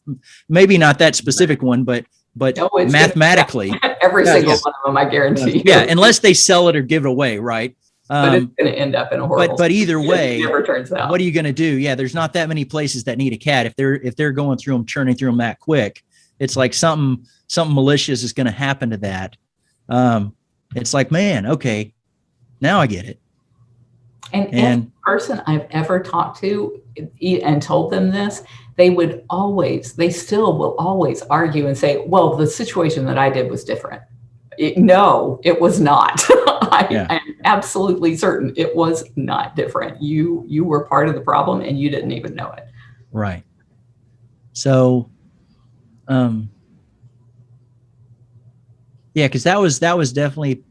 maybe not that specific one, but mathematically. Every single one of them, I guarantee you. Yeah, unless they sell it or give it away, right? But it's going to end up in a horrible. But either way, it never turns out. What are you going to do? Yeah, there's not that many places that need a cat. If they're going through them, churning through them that quick, it's like something malicious is going to happen to that. It's like, man, okay, now I get it. And every person I've ever talked to and told them this, they still will always argue and say, well, the situation that I did was different. No, it was not. I'm absolutely certain it was not different. You were part of the problem and you didn't even know it. Right. So, because that was definitely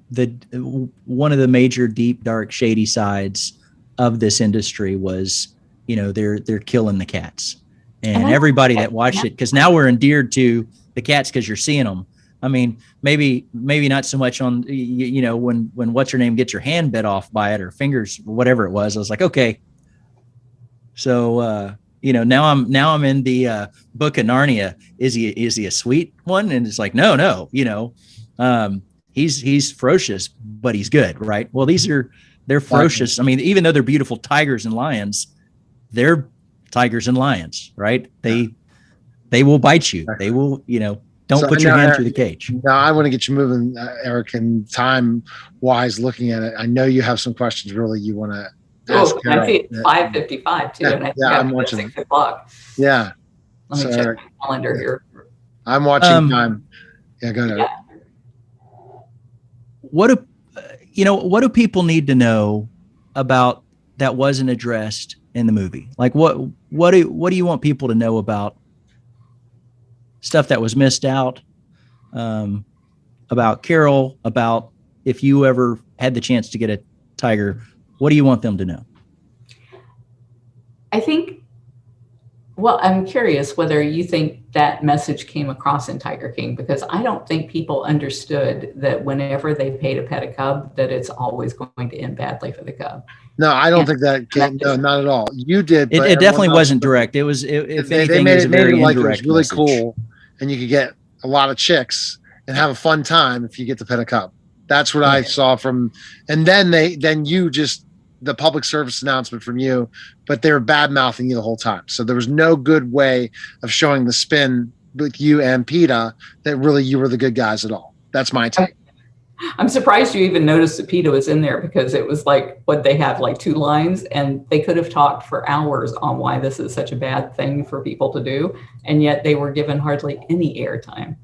one of the major deep, dark, shady sides of this industry was, they're killing the cats, and everybody that watched it, because now we're endeared to the cats because you're seeing them. I mean, maybe not so much on, when what's her name gets her hand bit off by it or fingers, whatever it was. I was like, okay. So, now I'm in the Book of Narnia. Is he a sweet one? And it's like, no, he's ferocious, but he's good, right? Well, they're ferocious. I mean, even though they're beautiful tigers and lions, they're tigers and lions, right? They will bite you. They will, don't put your hand through the cage. Now I want to get you moving, Eric, and time wise looking at it. I know you have some questions really you want to ask. I see it's 5:55 too. And I'm watching 6 o'clock. Yeah. Let me check my calendar here. I'm watching time. Yeah, go ahead. Yeah. What do people need to know about that wasn't addressed in the movie? Like what do you want people to know about stuff that was missed out, about Carol, about if you ever had the chance to get a tiger? What do you want them to know? I think, I'm curious whether you think that message came across in Tiger King, because I don't think people understood that whenever they pay to pet a cub, that it's always going to end badly for the cub. No, I don't think that came. No, not at all. You did. But it definitely wasn't direct. It was, if anything, it was a very indirect. It was really message. Cool, and you could get a lot of chicks and have a fun time if you get to pet a cub. That's what I saw from. And then the public service announcement from you, but they were bad mouthing you the whole time. So there was no good way of showing the spin with you and PETA that really you were the good guys at all. That's my take. I'm surprised you even noticed that PETA was in there, because it was like, what they have, like 2 lines, and they could have talked for hours on why this is such a bad thing for people to do. And yet they were given hardly any airtime.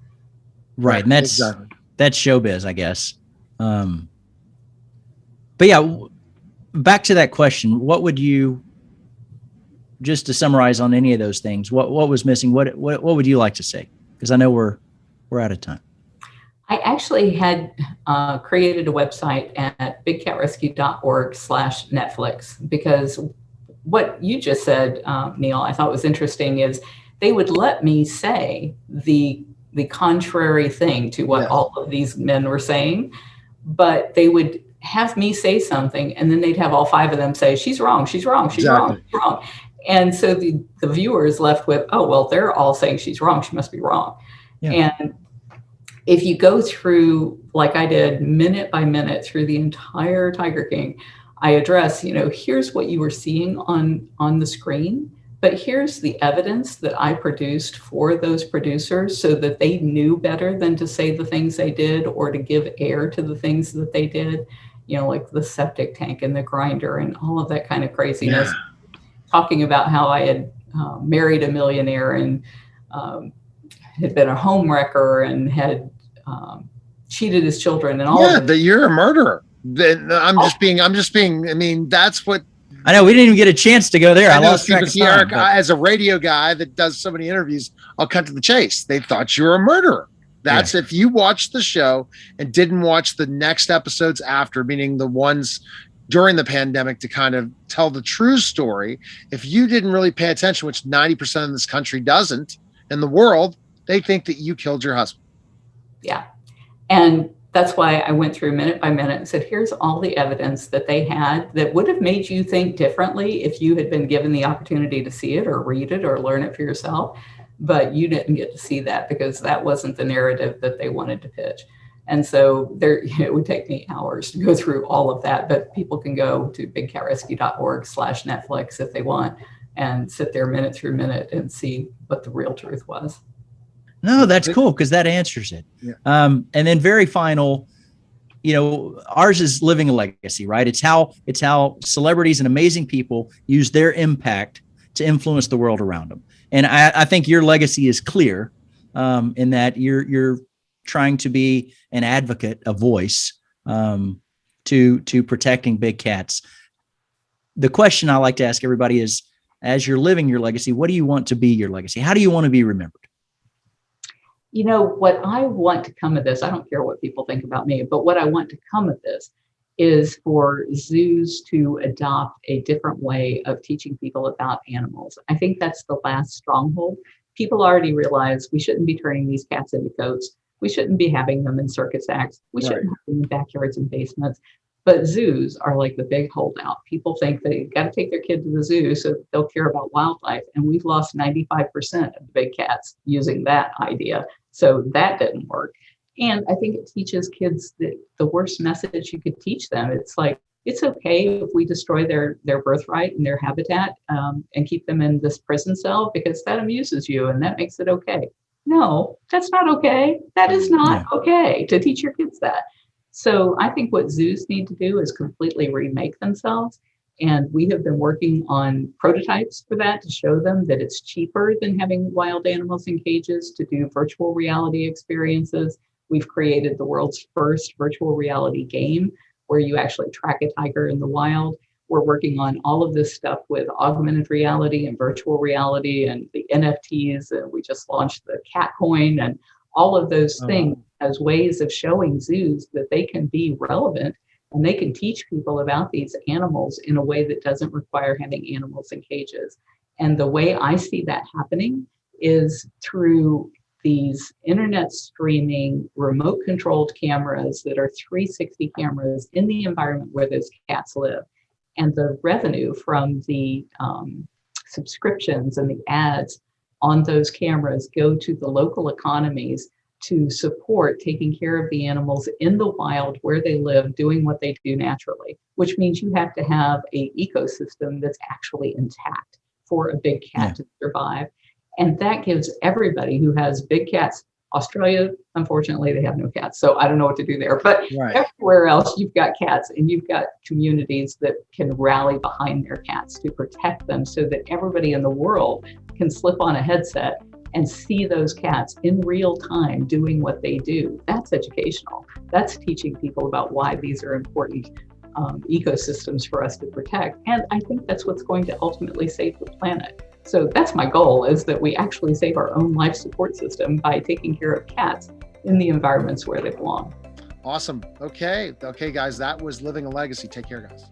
Right. And That's showbiz, I guess. But yeah, back to that question. What would you, just to summarize on any of those things, what was missing? What would you like to say? Because I know we're out of time. I actually had created a website at bigcatrescue.org/Netflix, because what you just said, Neil, I thought was interesting is they would let me say the contrary thing to what all of these men were saying, but they would have me say something and then they'd have all 5 of them say, she's wrong, she's wrong, she's wrong, she's wrong. And so the viewers left with, oh, well, they're all saying she's wrong, she must be wrong. Yeah. And if you go through, like I did, minute by minute through the entire Tiger King, I address, here's what you were seeing on the screen, but here's the evidence that I produced for those producers so that they knew better than to say the things they did or to give air to the things that they did, like the septic tank and the grinder and all of that kind of craziness. Yeah. Talking about how I had married a millionaire and had been a home wrecker and had cheated his children and all. Yeah, that you're a murderer. I'm just being. I mean, that's what. I know we didn't even get a chance to go there. I lost track of time, Eric, as a radio guy that does so many interviews, I'll cut to the chase. They thought you were a murderer. That's if you watched the show and didn't watch the next episodes after, meaning the ones during the pandemic, to kind of tell the true story. If you didn't really pay attention, which 90% of this country doesn't, in the world, they think that you killed your husband. Yeah. And that's why I went through minute by minute and said, here's all the evidence that they had that would have made you think differently if you had been given the opportunity to see it or read it or learn it for yourself. But you didn't get to see that because that wasn't the narrative that they wanted to pitch. And so it would take me hours to go through all of that, but people can go to bigcatrescue.org/Netflix if they want and sit there minute through minute and see what the real truth was. No, that's cool because that answers it. Yeah. And then very final, ours is living a legacy, right? It's how celebrities and amazing people use their impact to influence the world around them. And I think your legacy is clear in that you're trying to be an advocate, a voice to protecting big cats. The question I like to ask everybody is, as you're living your legacy, what do you want to be your legacy? How do you want to be remembered? What I want to come of this, I don't care what people think about me, but what I want to come of this is for zoos to adopt a different way of teaching people about animals. I think that's the last stronghold. People already realize we shouldn't be turning these cats into goats. We shouldn't be having them in circus acts. We shouldn't have them in backyards and basements. But zoos are like the big holdout. People think they've got to take their kid to the zoo so that they'll care about wildlife. And we've lost 95% of the big cats using that idea. So that didn't work. And I think it teaches kids the worst message you could teach them. It's like, it's okay if we destroy their birthright and their habitat and keep them in this prison cell because that amuses you and that makes it okay. No, that's not okay. That is not okay to teach your kids that. So I think what zoos need to do is completely remake themselves. And we have been working on prototypes for that to show them that it's cheaper than having wild animals in cages to do virtual reality experiences. We've created the world's first virtual reality game where you actually track a tiger in the wild. We're working on all of this stuff with augmented reality and virtual reality and the NFTs. And we just launched the cat coin and all of those things as ways of showing zoos that they can be relevant and they can teach people about these animals in a way that doesn't require having animals in cages. And the way I see that happening is through these internet streaming, remote controlled cameras that are 360 cameras in the environment where those cats live. And the revenue from the subscriptions and the ads on those cameras go to the local economies to support taking care of the animals in the wild where they live, doing what they do naturally, which means you have to have an ecosystem that's actually intact for a big cat to survive. And that gives everybody who has big cats. Australia, unfortunately, they have no cats, so I don't know what to do there. But everywhere else, you've got cats and you've got communities that can rally behind their cats to protect them so that everybody in the world can slip on a headset and see those cats in real time doing what they do. That's educational. That's teaching people about why these are important ecosystems for us to protect. And I think that's what's going to ultimately save the planet. So that's my goal, is that we actually save our own life support system by taking care of cats in the environments where they belong. Awesome. Okay, guys, that was Living a Legacy. Take care, guys.